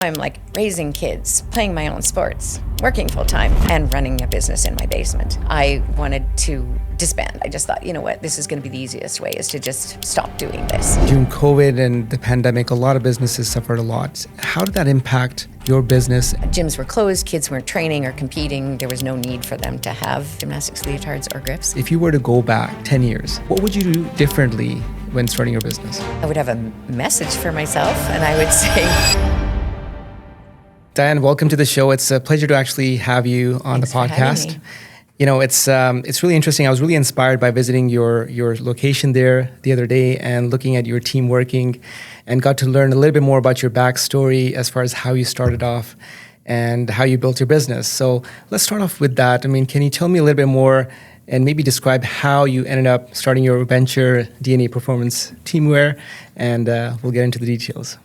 I'm like raising kids, playing my own sports, working full time, and running a business in my basement. I wanted to disband. I just thought, you know what, this is going to be the easiest way, is to just stop doing this. During COVID and the pandemic, a lot of businesses suffered a lot. How did that impact your business? Gyms were closed, kids weren't training or competing. There was no need for them to have gymnastics leotards or grips. If you were to go back 10 years, what would you do differently when starting your business? I would have a message for myself, and I would say... Diane, welcome to the show. It's a pleasure to actually have you on Thanks the podcast. You know, it's really interesting. I was really inspired by visiting your location there the other day and looking at your team working, and got to learn a little bit more about your backstory as far as how you started off and how you built your business. So let's start off with that. I mean, can you tell me a little bit more and maybe describe how you ended up starting your venture, DNA Performance Teamwear, and we'll get into the details.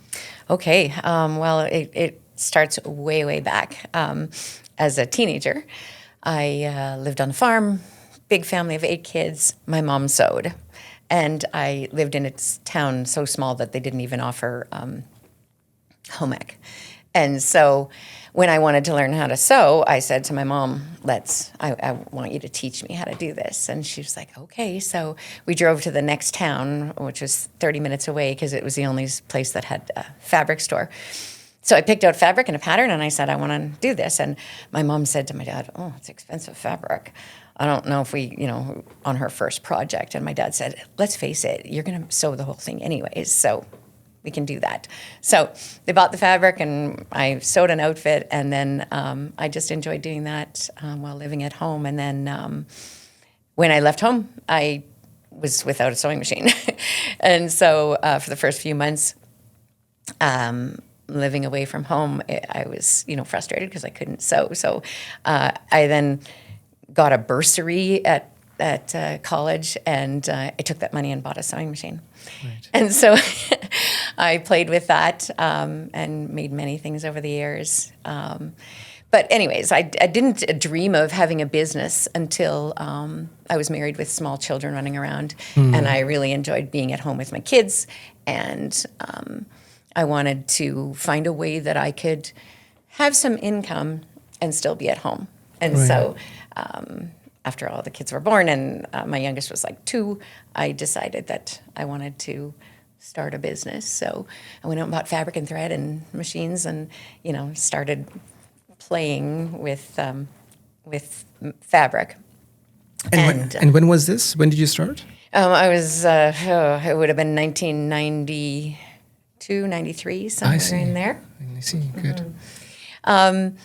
Okay. Well, it starts way back. As a teenager, I lived on a farm, big family of 8 kids. My mom sewed, and I lived in a town so small that they didn't even offer home ec. And so when I wanted to learn how to sew, I said to my mom, I want you to teach me how to do this. And she was like, okay. So we drove to the next town, which was 30 minutes away because it was the only place that had a fabric store. So I picked out fabric and a pattern, and I said, I want to do this. And my mom said to my dad, oh, it's expensive fabric. I don't know if we, on her first project. And my dad said, let's face it, you're going to sew the whole thing anyways, so we can do that. So they bought the fabric, and I sewed an outfit, and then I just enjoyed doing that while living at home. And then when I left home, I was without a sewing machine. And so for the first few months, living away from home, I was, frustrated because I couldn't sew. So I then got a bursary at college, and I took that money and bought a sewing machine. Right. And so I played with that and made many things over the years. But anyways, I didn't dream of having a business until I was married with small children running around, and I really enjoyed being at home with my kids, and I wanted to find a way that I could have some income and still be at home. And so after all the kids were born, and my youngest was like 2, I decided that I wanted to start a business. So I went out and bought fabric and thread and machines, and started playing with fabric. And when was this? When did you start? I was, it would have been 1992, 93, somewhere in there. I see, good. And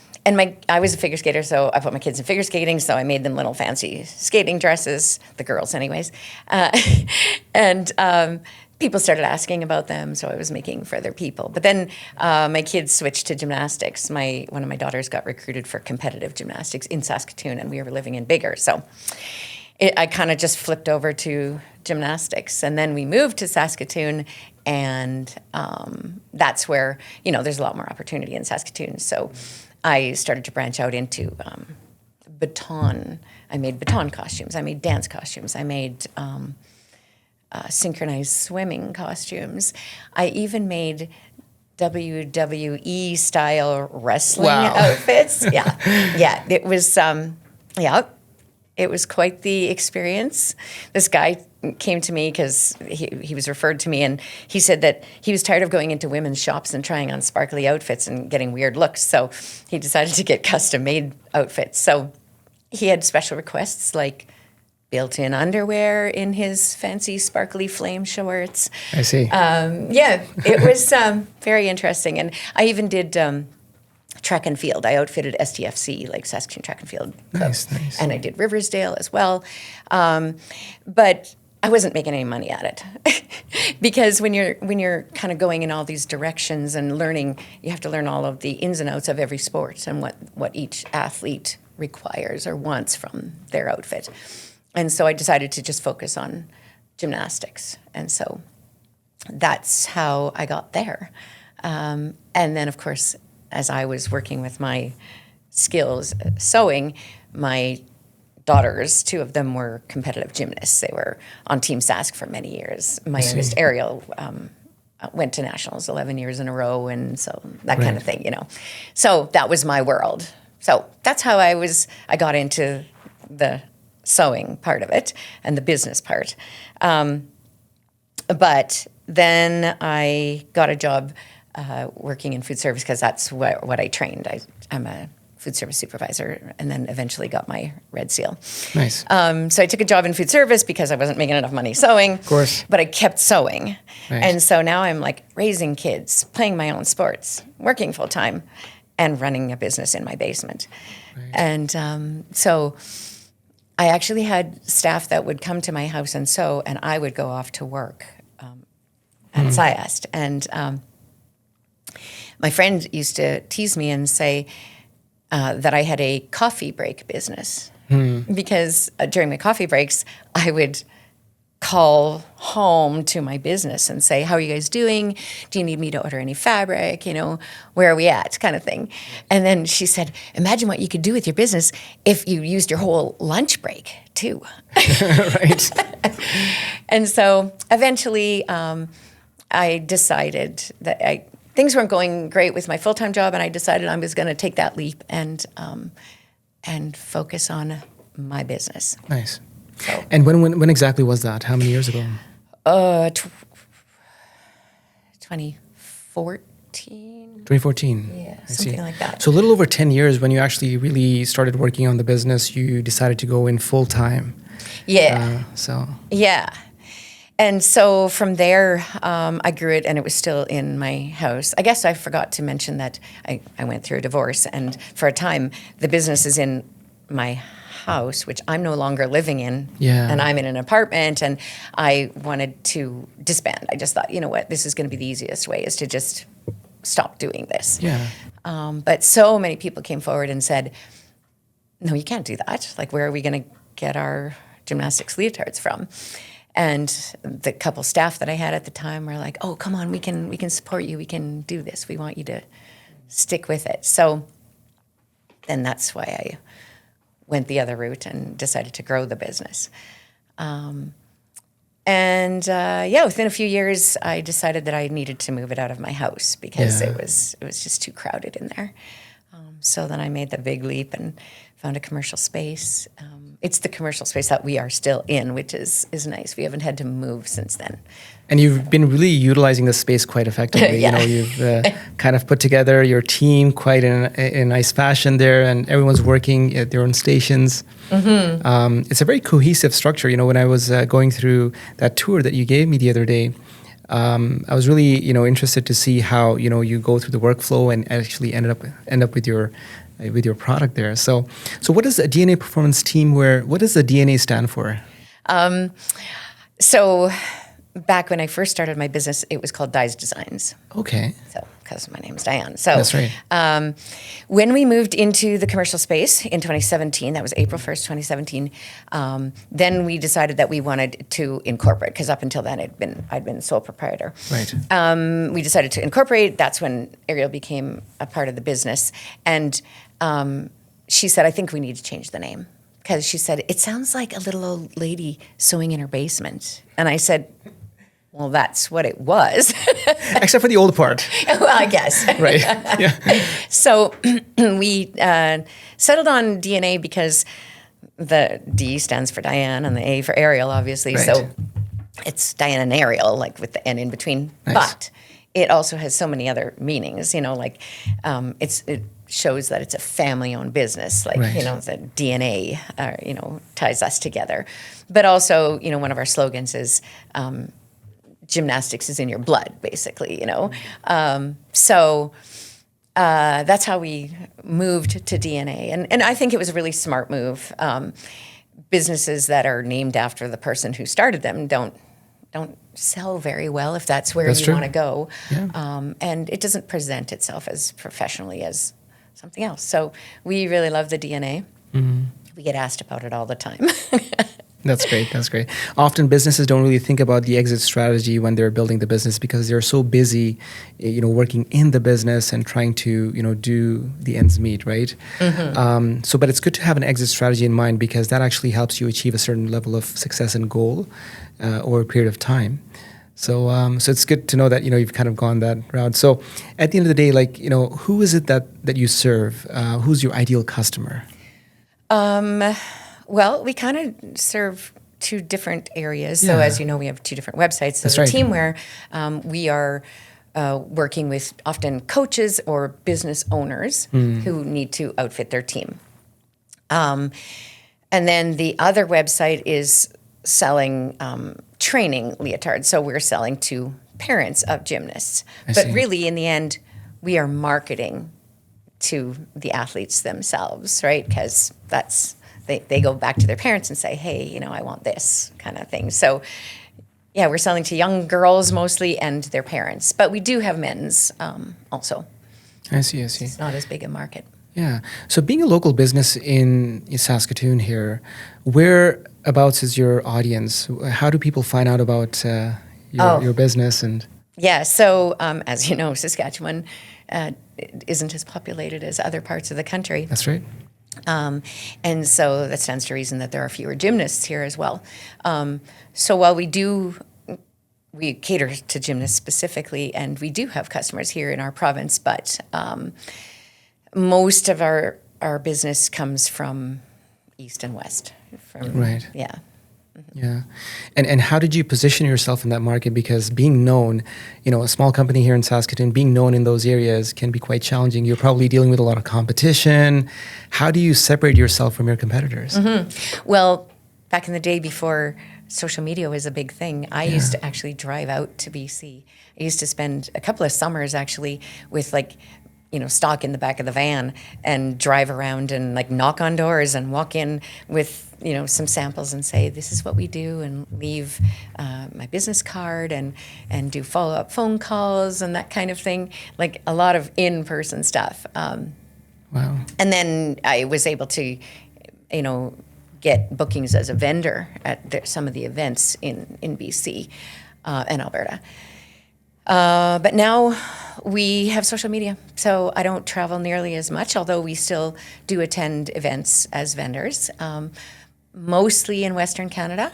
I was a figure skater, so I put my kids in figure skating, so I made them little fancy skating dresses, the girls anyways. And people started asking about them, so I was making for other people. But then my kids switched to gymnastics. One of my daughters got recruited for competitive gymnastics in Saskatoon, and we were living in Bigger. So I kind of just flipped over to gymnastics. And then we moved to Saskatoon, and that's where, there's a lot more opportunity in Saskatoon. So I started to branch out into baton. I made baton costumes. I made dance costumes. I made synchronized swimming costumes. I even made WWE style wrestling outfits. Yeah. It was, it was quite the experience. This guy came to me because he was referred to me, and he said that he was tired of going into women's shops and trying on sparkly outfits and getting weird looks. So he decided to get custom-made outfits. So he had special requests like built-in underwear in his fancy sparkly flame shorts. I see. It was very interesting. And I even did track and field. I outfitted STFC, like Saskatoon Track and Field. Nice. And I did Riversdale as well. But I wasn't making any money at it because when you're kind of going in all these directions and learning, you have to learn all of the ins and outs of every sport and what each athlete requires or wants from their outfit. And so I decided to just focus on gymnastics. And so that's how I got there. And then, of course, as I was working with my skills sewing, my daughters, 2 of them were competitive gymnasts. They were on Team Sask for many years. My youngest, Ariel, went to nationals 11 years in a row, and so that kind of thing, So that was my world. So that's how I got into the sewing part of it and the business part. But then I got a job working in food service because that's what I trained. I'm a food service supervisor, and then eventually got my Red Seal. Nice. So I took a job in food service because I wasn't making enough money sewing. Of course. But I kept sewing. Right. And so now I'm like raising kids, playing my own sports, working full time, and running a business in my basement. Right. And so I actually had staff that would come to my house and sew, and I would go off to work at Sask. And my friend used to tease me and say that I had a coffee break business because during my coffee breaks, I would call home to my business and say, how are you guys doing? Do you need me to order any fabric? Where are we at? Kind of thing. And then she said, imagine what you could do with your business if you used your whole lunch break too. Right. And so eventually I decided that things weren't going great with my full-time job, and I decided I was going to take that leap and focus on my business. Nice. So, and when exactly was that? How many years ago? 2014. 2014. Yeah, something like that. So a little over 10 years when you actually really started working on the business, you decided to go in full time. Yeah. Yeah. And so from there, I grew it, and it was still in my house. I guess I forgot to mention that I went through a divorce, and for a time, the business is in my house, which I'm no longer living in, and I'm in an apartment, and I wanted to disband. I just thought, you know what, this is going to be the easiest way, is to just stop doing this. Yeah. But so many people came forward and said, no, you can't do that. Like, where are we going to get our gymnastics leotards from? And the couple staff that I had at the time were like, oh, come on, we can support you. We can do this. We want you to stick with it. So then that's why I went the other route and decided to grow the business. Within a few years, I decided that I needed to move it out of my house because it was just too crowded in there. So then I made the big leap and found a commercial space. It's the commercial space that we are still in, which is nice. We haven't had to move since then. And you've been really utilizing the space quite effectively. Yeah. You've kind of put together your team quite in a nice fashion there, and everyone's working at their own stations. Mm-hmm. It's a very cohesive structure. When I was going through that tour that you gave me the other day, I was really, interested to see how, you go through the workflow and actually end up with your product there. So what is a DNA performance team? What does the DNA stand for? So back when I first started my business, it was called Di's Designs. Okay. So, because my name's Diane. So that's right. When we moved into the commercial space in 2017, that was April 1st, 2017, then we decided that we wanted to incorporate, because up until then I'd been sole proprietor. Right. We decided to incorporate. That's when Ariel became a part of the business. And she said, I think we need to change the name. Because she said, it sounds like a little old lady sewing in her basement. And I said, well, that's what it was. Except for the old part. Well, I guess. Right. Yeah. So we settled on DNA because the D stands for Diane and the A for Ariel, obviously. Right. So it's Diane and Ariel, like with the N in between. Nice. But it also has so many other meanings, it shows that it's a family-owned business, like, right. The DNA, ties us together. But also, one of our slogans is gymnastics is in your blood, basically, So that's how we moved to DNA. And I think it was a really smart move. Businesses that are named after the person who started them don't sell very well if that's where you want to go. Yeah. And it doesn't present itself as professionally as something else. So we really love the DNA. Mm-hmm. We get asked about it all the time. That's great. That's great. Often businesses don't really think about the exit strategy when they're building the business because they're so busy, working in the business and trying to, do the ends meet, right? Mm-hmm. But it's good to have an exit strategy in mind because that actually helps you achieve a certain level of success and goal over a period of time. So it's good to know that, you've kind of gone that route. So at the end of the day, like, who is it that you serve? Who's your ideal customer? Well, we kind of serve two different areas. So Yeah. as you know, we have two different websites. So That's the right. Teamware, we are working with often coaches or business owners who need to outfit their team. And then the other website is selling training leotards. So we're selling to parents of gymnasts. I But see. really, in the end, we are marketing to the athletes themselves, right? Because they go back to their parents and say, hey, I want this kind of thing. So yeah, we're selling to young girls mostly and their parents. But we do have men's also. I see. It's not as big a market. Yeah. So being a local business in Saskatoon here, whereabouts is your audience? How do people find out about your business? And Yeah, so as you know, Saskatchewan isn't as populated as other parts of the country. that's right. And so that stands to reason that there are fewer gymnasts here as well. So while we cater to gymnasts specifically, and we do have customers here in our province, but most of our business comes from east and west. Right. Yeah. Yeah. And how did you position yourself in that market? Because being known, a small company here in Saskatoon, being known in those areas can be quite challenging. You're probably dealing with a lot of competition. How do you separate yourself from your competitors? Well, back in the day before social media was a big thing, I used to actually drive out to BC. I used to spend a couple of summers actually with stock in the back of the van and drive around and knock on doors and walk in with some samples and say, this is what we do, and leave my business card and do follow-up phone calls and that kind of thing, like a lot of in-person stuff. Wow. And then I was able to, get bookings as a vendor at some of the events in BC and Alberta. But now we have social media, so I don't travel nearly as much, although we still do attend events as vendors, mostly in Western Canada.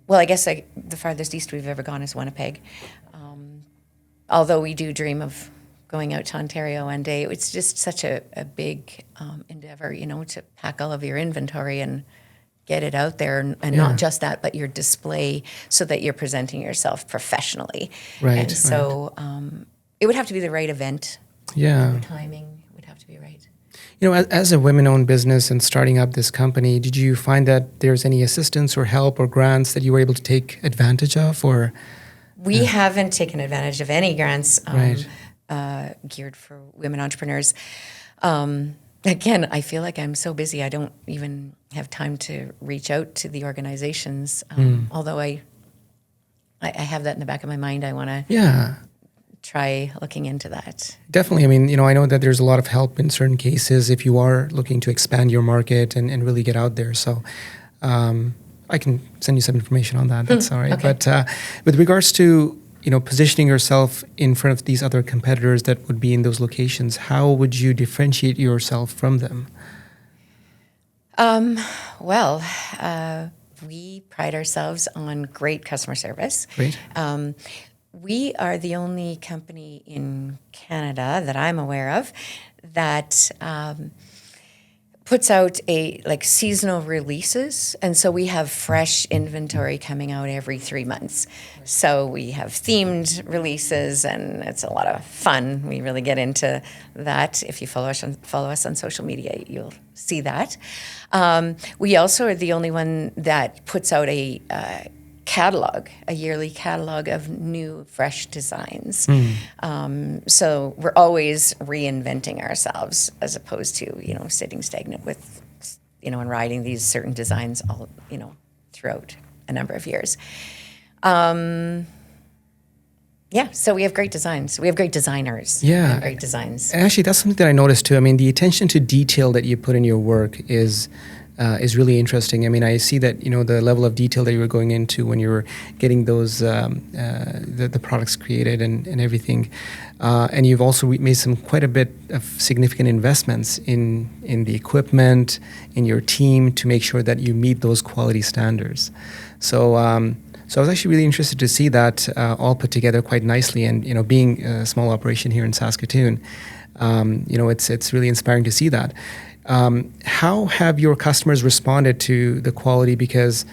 Well, I guess the farthest east we've ever gone is Winnipeg. Although we do dream of going out to Ontario one day. It's just such a big endeavor, to pack all of your inventory and get it out there, and not just that, but your display so that you're presenting yourself professionally. Right. And so it would have to be the right event. Yeah. The timing would have to be right. As a women-owned business and starting up this company, did you find that there's any assistance or help or grants that you were able to take advantage of, or? We haven't taken advantage of any grants Right. Geared for women entrepreneurs. Again, I feel like I'm so busy, I don't even have time to reach out to the organizations. Although I have that in the back of my mind. I want to try looking into that. Definitely. I mean, I know that there's a lot of help in certain cases if you are looking to expand your market and really get out there. So I can send you some information on that. That's all right. Okay. But with regards to positioning yourself in front of these other competitors that would be in those locations, how would you differentiate yourself from them? Well, we pride ourselves on great customer service. Great. We are the only company in Canada that I'm aware of that puts out seasonal releases, and so we have fresh inventory coming out every 3 months. So we have themed releases, and it's a lot of fun. We really get into that. If you follow us on social media, you'll see that. We also are the only one that puts out a yearly catalog of new, fresh designs. So we're always reinventing ourselves as opposed to, sitting stagnant with, and riding these certain designs all, throughout a number of years. So we have great designs. We have great designers. Yeah. And great designs. And actually, that's something that I noticed too. I mean, the attention to detail that you put in your work is really interesting. I mean, I see that the level of detail that you were going into when you were getting those the products created and everything, and you've also made quite a bit of significant investments in the equipment, in your team, to make sure that you meet those quality standards. So So I was actually really interested to see that all put together quite nicely. And, being a small operation here in Saskatoon, it's really inspiring to see that. How have your customers responded to the quality? Because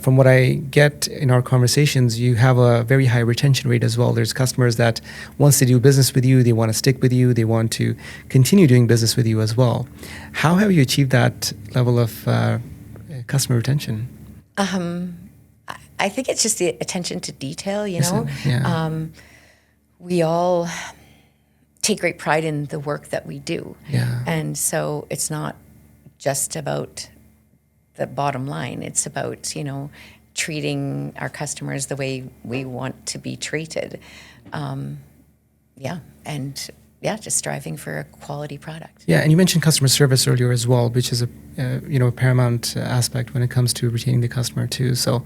from what I get in our conversations, you have a very high retention rate as well. There's customers that once they do business with you, they want to stick with you. They want to continue doing business with you as well. How have you achieved that level of customer retention? I think it's just the attention to detail, Yeah. We all take great pride in the work that we do. Yeah. And so it's not just about the bottom line. It's about, treating our customers the way we want to be treated. Just striving for a quality product. Yeah, and you mentioned customer service earlier as well, which is a paramount aspect when it comes to retaining the customer too. So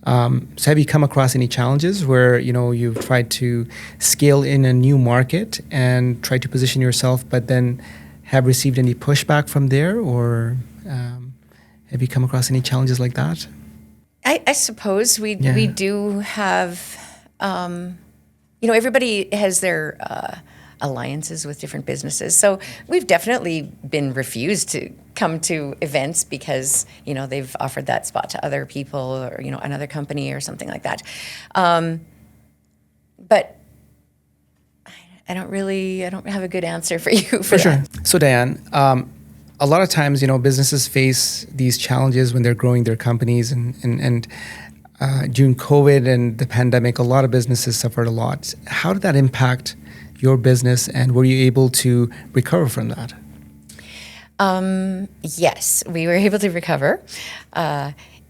have you come across any challenges where you've tried to scale in a new market and tried to position yourself, but then have received any pushback from there, or have you come across any challenges like that? I suppose we do have. Everybody has their alliances with different businesses. So we've definitely been refused to come to events because, they've offered that spot to other people or, another company or something like that. But I don't have a good answer for you for that. Sure. So Diane, a lot of times, businesses face these challenges when they're growing their companies and during COVID and the pandemic, a lot of businesses suffered a lot. How did that impact your business, and were you able to recover from that? Yes, we were able to recover.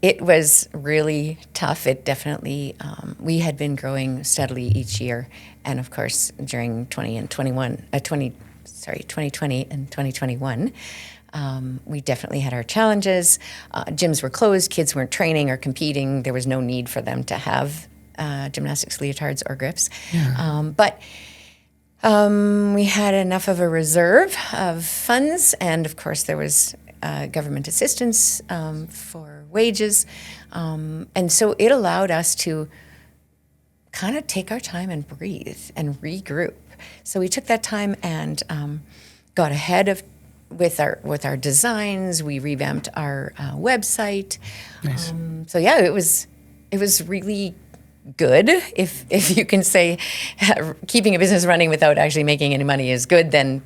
It was really tough. It definitely, we had been growing steadily each year. And of course, during 2020 and 2021, we definitely had our challenges. Gyms were closed, kids weren't training or competing. There was no need for them to have gymnastics leotards or grips. Yeah. But we had enough of a reserve of funds, and of course there was government assistance for wages. And so it allowed us to kind of take our time and breathe and regroup. So we took that time and got ahead with our designs. We revamped our website. Nice. It was really good. If you can say keeping a business running without actually making any money is good, then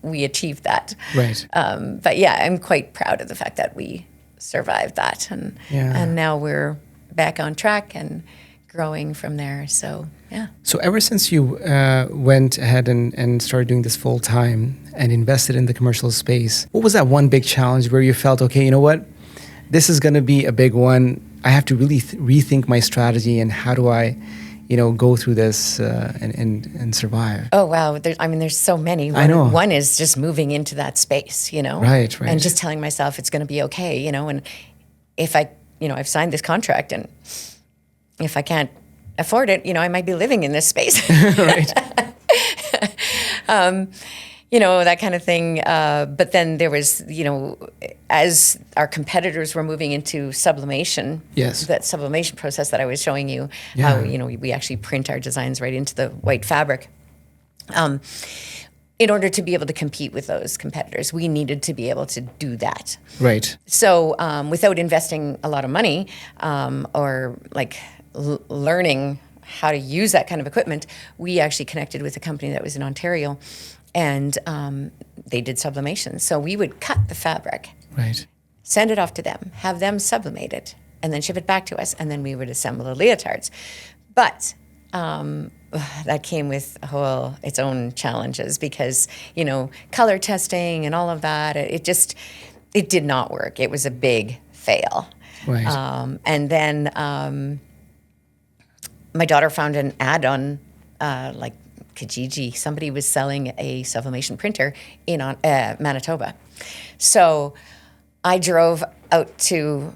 we achieved that. Right. But yeah, I'm quite proud of the fact that we survived that, and now we're back on track and growing from there. So yeah. So ever since you went ahead and started doing this full time and invested in the commercial space, what was that one big challenge where you felt, okay, you know what, this is going to be a big one. I have to really rethink my strategy, and how do I, go through this and survive? Oh wow! There's so many. I know. One is just moving into that space, Right. and just telling myself it's going to be okay, and if I've signed this contract, and if I can't afford it, I might be living in this space. Right. That kind of thing. But then there was, as our competitors were moving into sublimation, Yes. that sublimation process that I was showing you, Yeah. how, we actually print our designs right into the white fabric. In order to be able to compete with those competitors, we needed to be able to do that. Right. So without investing a lot of money or learning how to use that kind of equipment, we actually connected with a company that was in Ontario, and they did sublimation. So we would cut the fabric, Right. send it off to them, have them sublimate it, and then ship it back to us, and then we would assemble the leotards. But that came with its own challenges because, color testing and all of that, it did not work. It was a big fail. Right. And then my daughter found an ad on Kijiji. Somebody was selling a sublimation printer in Manitoba. So I drove out to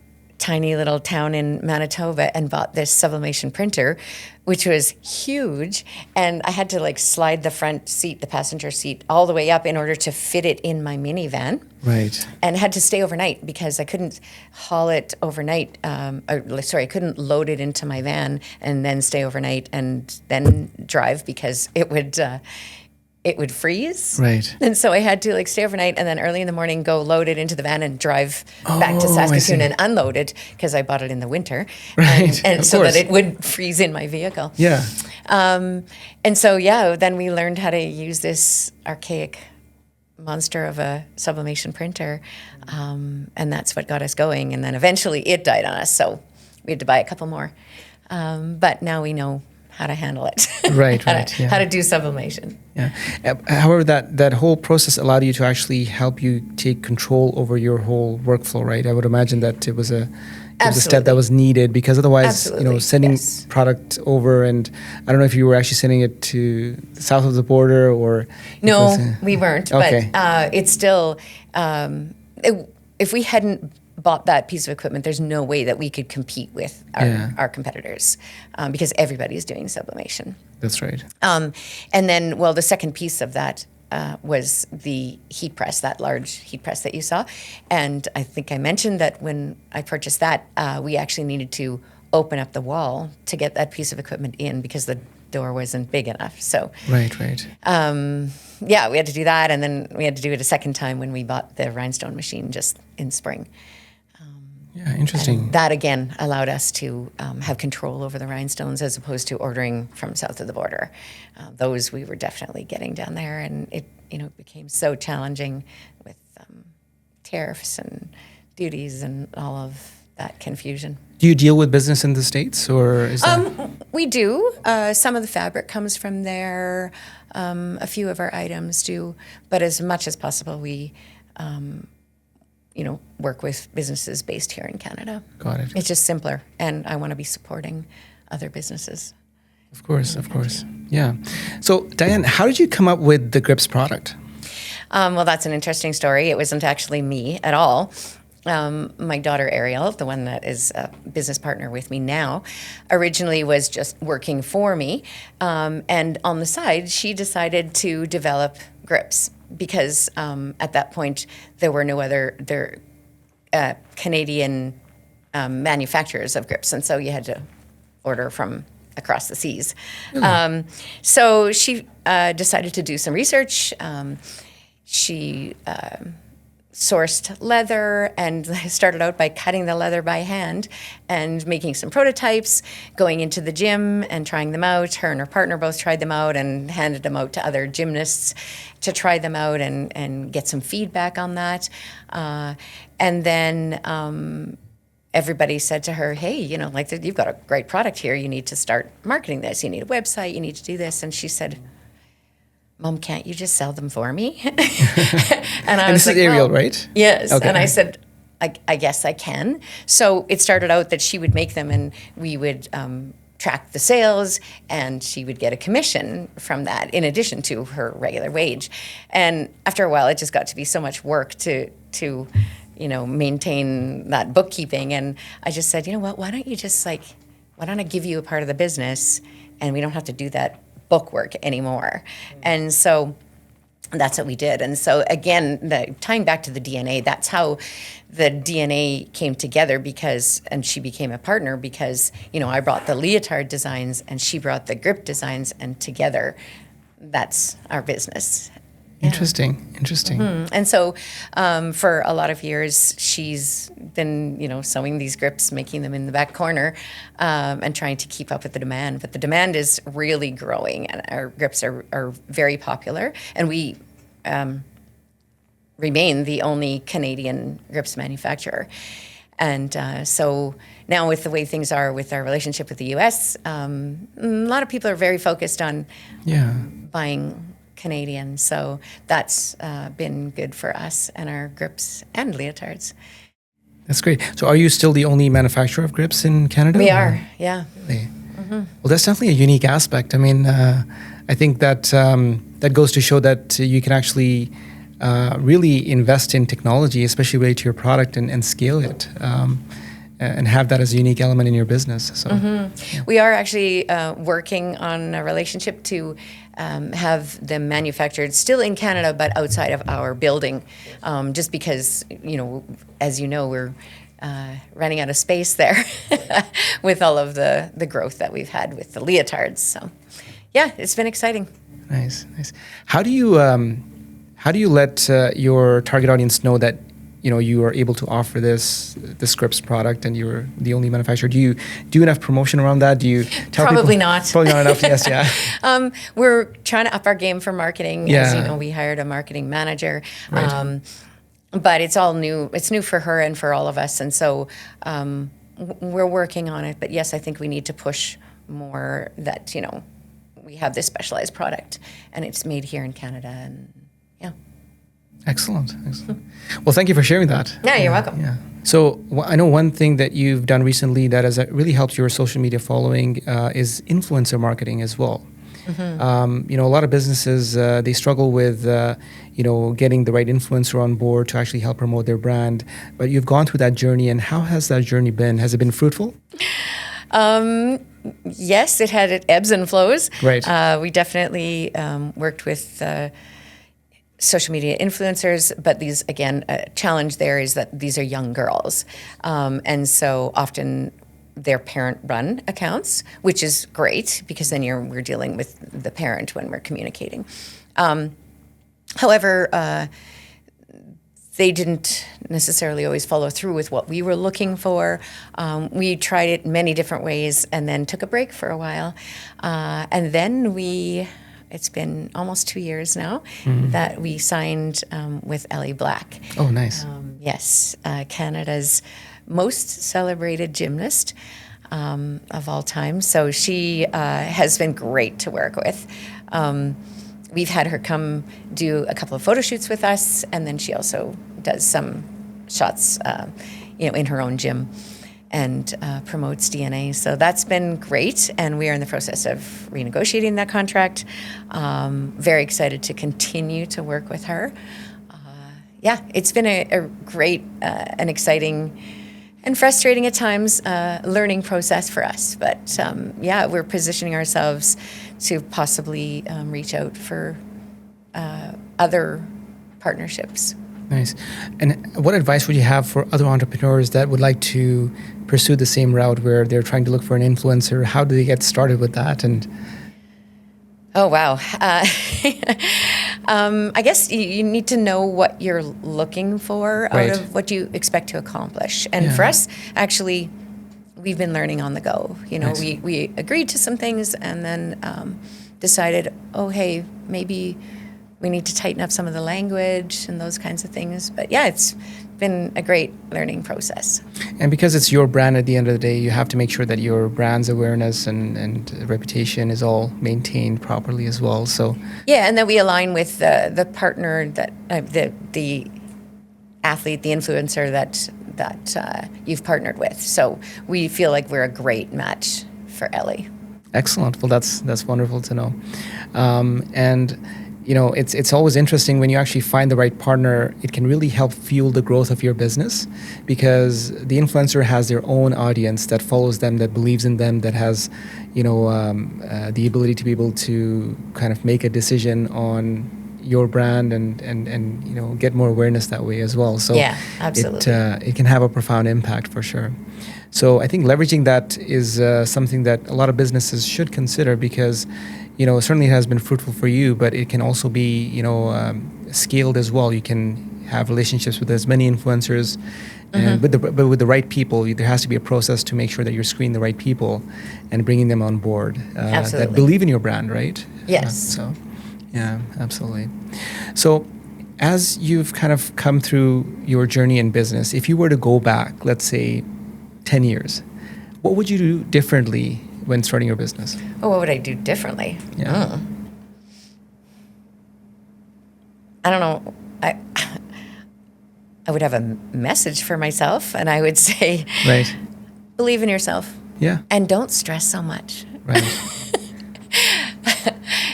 tiny little town in Manitoba and bought this sublimation printer, which was huge. And I had to like slide the front seat, the passenger seat, all the way up in order to fit it in my minivan. Right. And had to stay overnight because I couldn't haul it overnight. I couldn't load it into my van and then stay overnight and then drive because it would freeze. Right. And so I had to like stay overnight and then early in the morning go load it into the van and drive back to Saskatoon and unload it because I bought it in the winter. Right. And so that it would freeze in my vehicle. Yeah. And so, then we learned how to use this archaic monster of a sublimation printer. And that's what got us going. And then eventually it died on us. So we had to buy a couple more. But now we know how to handle it. Right, how to do sublimation. Yeah. However, that whole process allowed you to actually help you take control over your whole workflow, right? I would imagine that it was a step that was needed because otherwise, sending product over, and I don't know if you were actually sending it to the south of the border or... No, we weren't. Okay. But it's still, if we hadn't bought that piece of equipment, there's no way that we could compete with our competitors because everybody's doing sublimation. That's right. And then, the second piece of that was the heat press, that large heat press that you saw. And I think I mentioned that when I purchased that, we actually needed to open up the wall to get that piece of equipment in because the door wasn't big enough. So Right. we had to do that. And then we had to do it a second time when we bought the rhinestone machine just in spring. Yeah, interesting. And that again allowed us to have control over the rhinestones as opposed to ordering from south of the border. Those we were definitely getting down there, and it became so challenging with tariffs and duties and all of that confusion. Do you deal with business in the States, or is that... We do. Some of the fabric comes from there. A few of our items do, but as much as possible, we work with businesses based here in Canada. Got it. It's just simpler, and I want to be supporting other businesses. Of course. Yeah. So, Diane, how did you come up with the Grips product? That's an interesting story. It wasn't actually me at all. My daughter Ariel, the one that is a business partner with me now, originally was just working for me. And on the side, she decided to develop grips because at that point, there were no other Canadian manufacturers of grips. And so you had to order from across the seas. So she decided to do some research. She sourced leather and started out by cutting the leather by hand and making some prototypes, going into the gym and trying them out. Her and her partner both tried them out and handed them out to other gymnasts to try them out and get some feedback on that. And then everybody said to her, hey, you've got a great product here. You need to start marketing this. You need a website. You need to do this. And she said, Mom, can't you just sell them for me? and I was this like, is Ariel, right? Yes. Okay. And I said, I guess I can. So it started out that she would make them and we would track the sales and she would get a commission from that in addition to her regular wage. And after a while, it just got to be so much work to maintain that bookkeeping. And I just said, why don't I give you a part of the business and we don't have to do that book work anymore. And so that's what we did. And so again, tying back to the DNA, that's how the DNA came together and she became a partner because, I brought the leotard designs and she brought the grip designs, and together that's our business. Interesting. Mm-hmm. And so for a lot of years, she's been, sewing these grips, making them in the back corner and trying to keep up with the demand. But the demand is really growing and our grips are very popular. And we remain the only Canadian grips manufacturer. And so now with the way things are with our relationship with the U.S., a lot of people are very focused on buying Canadian, so that's been good for us and our grips and leotards. That's great. So are you still the only manufacturer of grips in Canada? We are, yeah. Really? Mm-hmm. Well, that's definitely a unique aspect. I mean, I think that that goes to show that you can actually really invest in technology, especially related to your product, and scale it. and have that as a unique element in your business. So We are actually working on a relationship to have them manufactured still in Canada, but outside of our building, just because, as you know, we're running out of space there with all of the growth that we've had with the leotards. So, yeah, it's been exciting. Nice. How do you let your target audience know that you are able to offer the Scripps product and you're the only manufacturer? Do you do enough promotion around that? Do you tell Probably people? not. Probably not enough. Yes, yeah. We're trying to up our game for marketing. Yeah. As you know, we hired a marketing manager. Right. But it's all new. It's new for her and for all of us. And so we're working on it. But yes, I think we need to push more that, we have this specialized product and it's made here in Canada. And yeah. Excellent. Well, thank you for sharing that. Yeah, you're welcome. Yeah. So I know one thing that you've done recently that has really helped your social media following is influencer marketing as well. Mm-hmm. A lot of businesses, they struggle with, getting the right influencer on board to actually help promote their brand. But you've gone through that journey, and how has that journey been? Has it been fruitful? Yes, it had ebbs and flows. Right. We definitely worked with social media influencers, but these, again, a challenge there is that these are young girls. And so often they're parent-run accounts, which is great because then we're dealing with the parent when we're communicating. However, they didn't necessarily always follow through with what we were looking for. We tried it many different ways and then took a break for a while. And then it's been almost 2 years now that we signed with Ellie Black. Oh, nice. Yes, Canada's most celebrated gymnast of all time. So she has been great to work with. We've had her come do a couple of photo shoots with us, and then she also does some shots, in her own gym and promotes DNA. So that's been great, and we are in the process of renegotiating that contract. Very excited to continue to work with her. It's been a great and exciting and frustrating at times learning process for us. But we're positioning ourselves to possibly reach out for other partnerships. Nice. And what advice would you have for other entrepreneurs that would like to pursue the same route where they're trying to look for an influencer? How do they get started with that? Oh, wow. I guess you need to know what you're looking for Right. out of what you expect to accomplish. And for us, actually, we've been learning on the go. Nice. We agreed to some things and then decided, hey, maybe we need to tighten up some of the language and those kinds of things. But yeah, it's been a great learning process. And because it's your brand at the end of the day, you have to make sure that your brand's awareness and reputation is all maintained properly as well. So yeah, and that we align with the partner that the athlete, the influencer that you've partnered with. So we feel like we're a great match for Ellie. excellent. Well, that's wonderful to know. It's always interesting when you actually find the right partner. It can really help fuel the growth of your business because the influencer has their own audience that follows them, that believes in them, that has, the ability to be able to kind of make a decision on your brand and get more awareness that way as well. So yeah, absolutely. It can have a profound impact for sure. So I think leveraging that is something that a lot of businesses should consider because certainly it has been fruitful for you, but it can also be, scaled as well. You can have relationships with as many influencers, and but with the right people. There has to be a process to make sure that you're screening the right people and bringing them on board that believe in your brand, right? Yes. Yeah, absolutely. So as you've kind of come through your journey in business, if you were to go back, let's say 10 years, what would you do differently when starting your business? Oh, what would I do differently? Yeah. I don't know. I would have a message for myself, and I would say, Right. believe in yourself. Yeah. And don't stress so much. Right.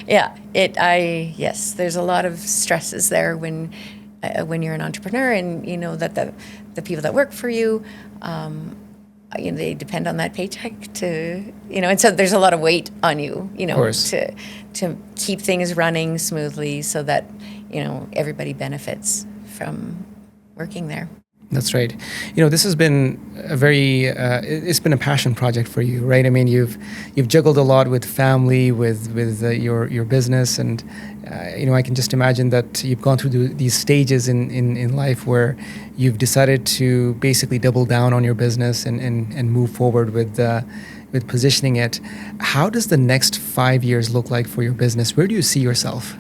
Yeah. Yes, there's a lot of stresses there when you're an entrepreneur, and you know that the people that work for you they depend on that paycheck to, and so there's a lot of weight on you, Of course. to keep things running smoothly so that, everybody benefits from working there. That's right. This has been it's been a passion project for you, right? I mean, you've juggled a lot with family, with your business, and I can just imagine that you've gone through these stages in life where you've decided to basically double down on your business and move forward with positioning it. How does the next 5 years look like for your business? Where do you see yourself?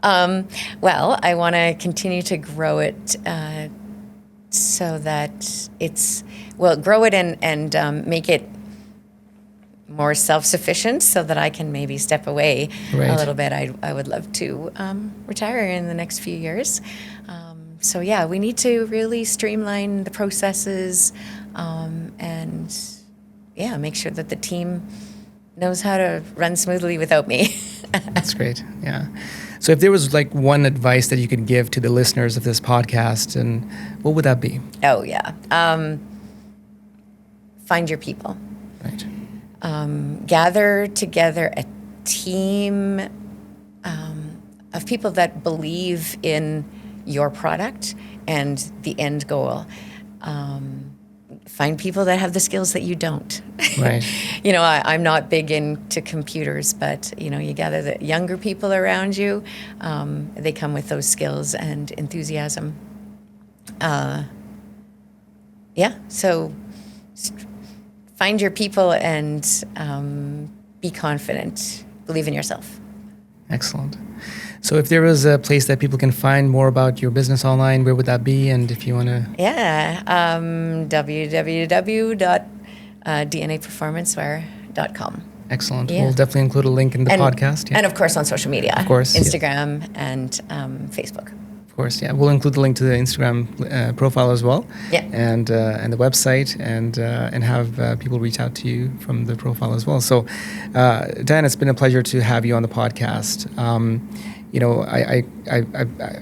Well, I want to continue to grow it. So that grow it and make it more self-sufficient so that I can maybe step away Right. a little bit. I would love to retire in the next few years. So yeah, we need to really streamline the processes and make sure that the team knows how to run smoothly without me. That's great. Yeah. So if there was like one advice that you could give to the listeners of this podcast, and what would that be? Oh, yeah. Find your people. Right. Gather together a team of people that believe in your product and the end goal. Find people that have the skills that you don't. Right. I'm not big into computers, but, you gather the younger people around you. They come with those skills and enthusiasm. So find your people and be confident. Believe in yourself. Excellent. So if there was a place that people can find more about your business online, where would that be? And if you want to... Yeah, www.dnaperformanceware.com. Excellent. Yeah. We'll definitely include a link in the podcast. And of course on social media. Of course. Instagram and Facebook. Of course, yeah. We'll include the link to the Instagram profile as well. Yeah. And the website and have people reach out to you from the profile as well. So, Diane, it's been a pleasure to have you on the podcast. I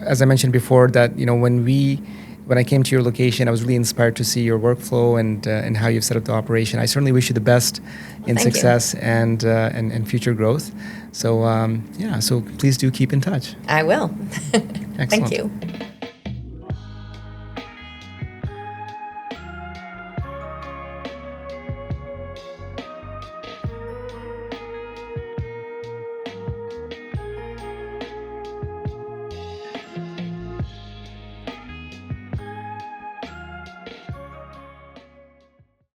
as I mentioned before, that when I came to your location, I was really inspired to see your workflow and how you've set up the operation. I certainly wish you the best in success and future growth. So so please do keep in touch. I will. Excellent. Thank you.